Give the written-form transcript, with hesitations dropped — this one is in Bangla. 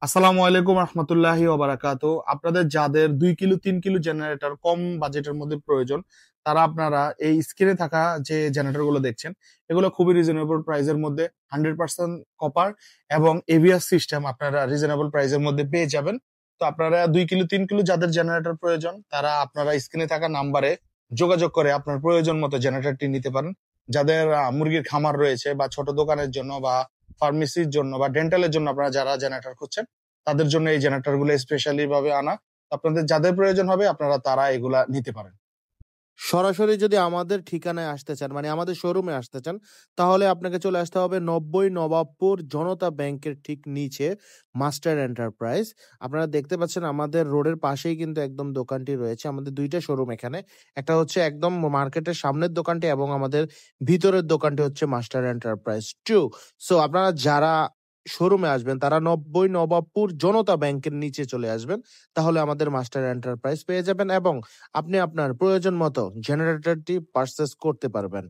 আসসালামু আলাইকুম রহমতুল্লাহি ওবারাকাতু। আপনাদের যাদের 2 কিলো 3 কিলো জেনারেটর কম বাজেটের মধ্যে প্রয়োজন, তারা আপনারা এই স্ক্রিনে থাকা যে জেনারেটর গুলো দেখছেন, এগুলো খুবই রিজনেবল প্রাইসের মধ্যে 100% কপার এবং এবিএস সিস্টেম আপনারা রিজনেবল প্রাইসের মধ্যে পেয়ে যাবেন। তো আপনারা 2 কিলো 3 কিলো যাদের জেনারেটর প্রয়োজন, তারা আপনারা স্ক্রিনে থাকা নাম্বারে যোগাযোগ করে আপনার প্রয়োজন মতো জেনারেটরটি নিতে পারেন। যাদের মুরগির খামার রয়েছে বা ছোট দোকানের জন্য বা ফার্মেসির জন্য বা ডেন্টালের জন্য আপনারা যারা জেনারেটর খুঁজছেন, তাদের জন্য এই জেনারেটর গুলো স্পেশালি ভাবে আনা। আপনাদের যাদের প্রয়োজন হবে আপনারা তারা এগুলা নিতে পারেন। সরাসরি যদি আমাদের ঠিকানায় আসতে চান, মানে আমাদের শোরুমে আসতে চান, তাহলে আপনাকে চলে আসতে হবে ৯০ নবাবপুর জনতা ব্যাংকের ঠিক নিচে মাস্টার এন্টারপ্রাইজ। আপনারা দেখতে পাচ্ছেন আমাদের রোডের পাশেই কিন্তু একদম দোকানটি রয়েছে। আমাদের ২ টা শোরুম এখানে। একটা হচ্ছে একদম মার্কেটের সামনের দোকানটি এবং আমাদের ভিতরের দোকানটি হচ্ছে মাস্টার এন্টারপ্রাইজ ২। সো আপনারা যারা শোরুমে আসবেন তারা ৯০ নবাবপুর জনতা ব্যাংকের নিচে চলে আসবেন। তাহলে আমাদের মাস্টার এন্টারপ্রাইজ পেয়ে যাবেন এবং আপনি আপনার প্রয়োজন মতো জেনারেটরটি পারচেজ করতে পারবেন।